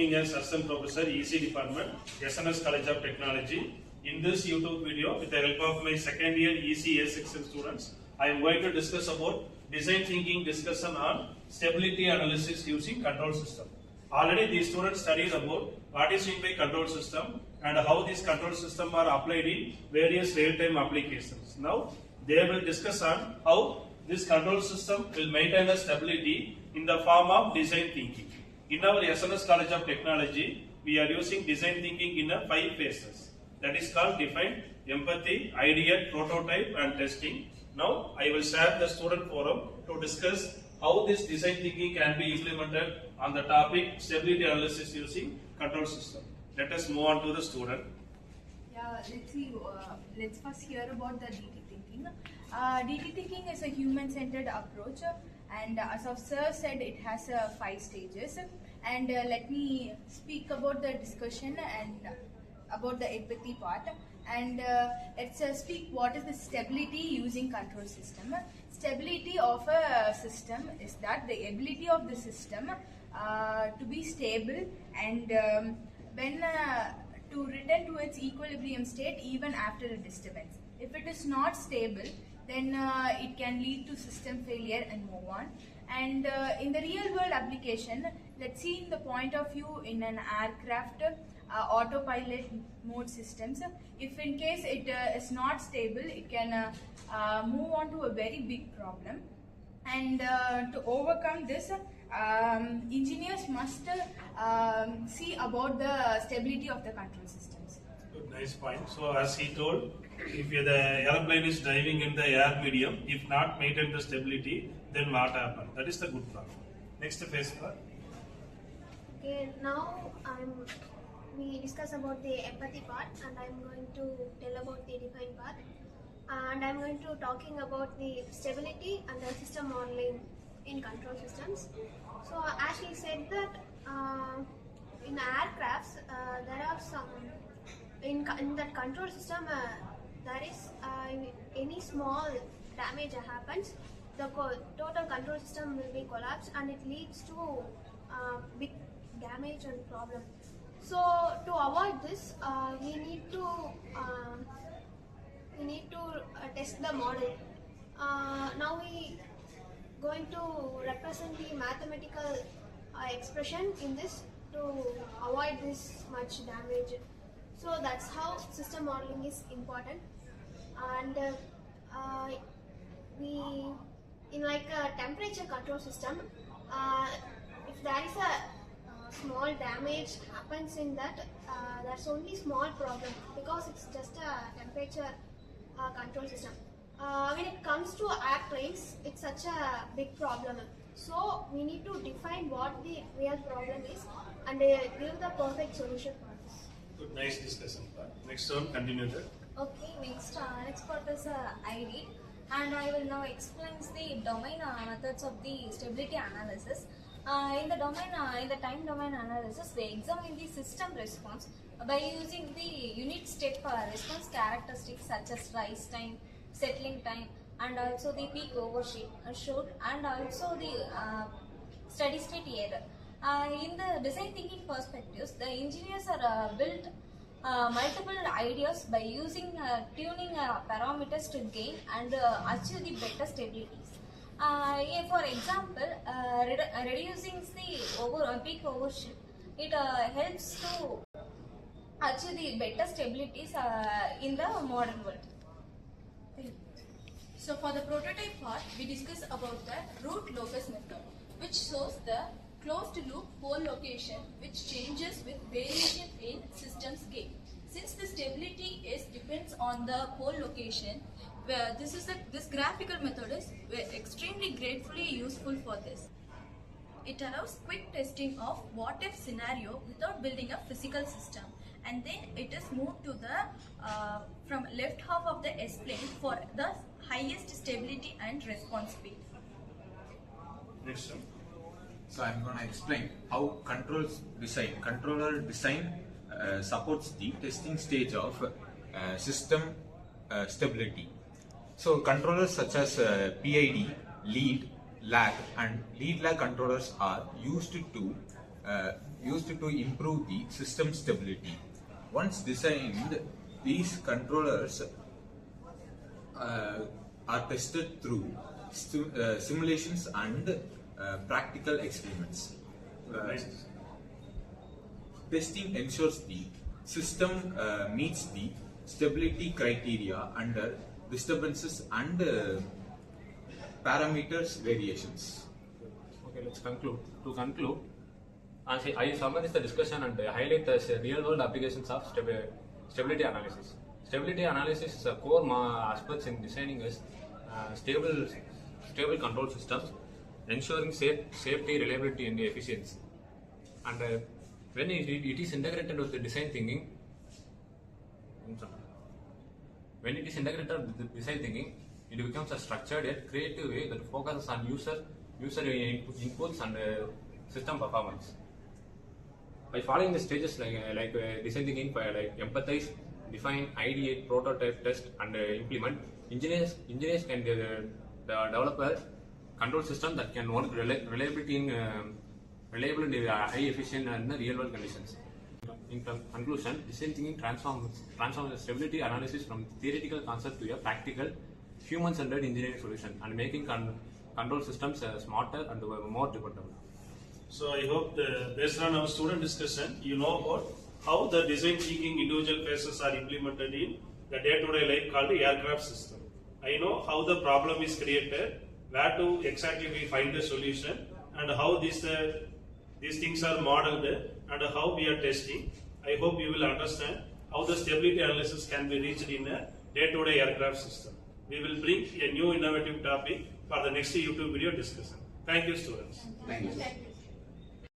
working as Assistant Professor, EC Department, SNS College of Technology. In this YouTube video, with the help of my second year EC section students, I am going to discuss about design thinking discussion on stability analysis using control system. Already these students studied about what is meant by control system and how these control systems are applied in various real-time applications. Now they will discuss on how this control system will maintain the stability in the form of design thinking. In our SNS College of Technology, we are using design thinking in 5 phases. That is called define, empathy, ideate, prototype and testing. Now I will share the student forum to discuss how this design thinking can be implemented on the topic stability analysis using control system. Let us move on to the student. Yeah, let's see. Let's first hear about the DT thinking. DT thinking is a human-centered approach, and as of Sir said, it has 5 stages. And let me speak about the discussion and about the empathy part. And let's speak what is the stability using control system. Stability of a system is that the ability of the system to be stable and when to return to its equilibrium state even after a disturbance. If it is not stable, then it can lead to system failure and move on. And in the real world application, let's see in the point of view in an aircraft autopilot mode systems. If in case it is not stable, it can move on to a very big problem. And to overcome this, engineers must see about the stability of the control systems. Good, nice point. So as he told, if the airplane is driving in the air medium, if not maintain the stability, then what happens? That is the good problem. Next phase part. Okay, now we discuss about the empathy part, and I'm going to tell about the define part, and I'm going to talking about the stability and the system modeling in control systems. So as he said that in aircrafts there are some in that control system there is any small damage happens, the total control system will be collapsed and it leads to big damage and problem. So to avoid this, we need to test the model. Now we going to represent the mathematical expression in this to avoid this much damage. So that's how system modeling is important. And we in like a temperature control system, if there is a small damage happens in that, that's only small problem because it's just a temperature control system. When it comes to airplanes, it's such a big problem. So we need to define what the real problem is and give the perfect solution for this. Good, nice discussion. Next one, continue that. Okay, next part is Ideate, and I will now explain the domain methods of the stability analysis. In the time domain analysis, they examine the system response by using the unit step response characteristics such as rise time, settling time, and also the peak overshoot, and also the steady state error. In the design thinking perspectives, the engineers are built multiple ideas by using tuning parameters to gain and achieve the better stabilities. For example, reducing the peak overshoot, it helps to achieve the better stabilities in the modern world. So for the prototype part, we discuss about the root locus method, which shows the closed loop pole location which changes with variation in system scale. Since the stability depends on the pole location, where this graphical method is extremely gratefully useful for this. It allows quick testing of what if scenario without building a physical system, and then it is moved to the from left half of the S-plane for the highest stability and response speed. Next one. So I'm going to explain how controller design supports the testing stage of system stability. So controllers such as PID, lead, lag and lead lag controllers are used to used to improve the system stability. Once designed, these controllers are tested through simulations and practical experiments. Testing ensures the system meets the stability criteria under disturbances and parameters variations. Okay, let's conclude. To conclude, I summarize the discussion and highlight the real-world applications of stability analysis. Stability analysis is a core aspect in designing a stable control systems, ensuring safety, reliability, and efficiency. And when it is integrated with the design thinking, it becomes a structured yet creative way that focuses on user inputs and system performance. By following the stages like design thinking, like empathize, define, ideate, prototype, test, and implement, engineers can develop a control system that can work reliably in high efficient and real world conditions. In conclusion, design thinking transforms the stability analysis from theoretical concept to a practical, human-centered engineering solution, and making control systems smarter and more dependable. So I hope based on our student discussion, you know about how the design thinking individual phases are implemented in the day-to-day life called the aircraft system. I know how the problem is created, where to exactly we find the solution, and how these things are modeled and how we are testing. I hope you will understand how the stability analysis can be reached in a day-to-day aircraft system. We will bring a new innovative topic for the next YouTube video discussion. Thank you, students. Thank you.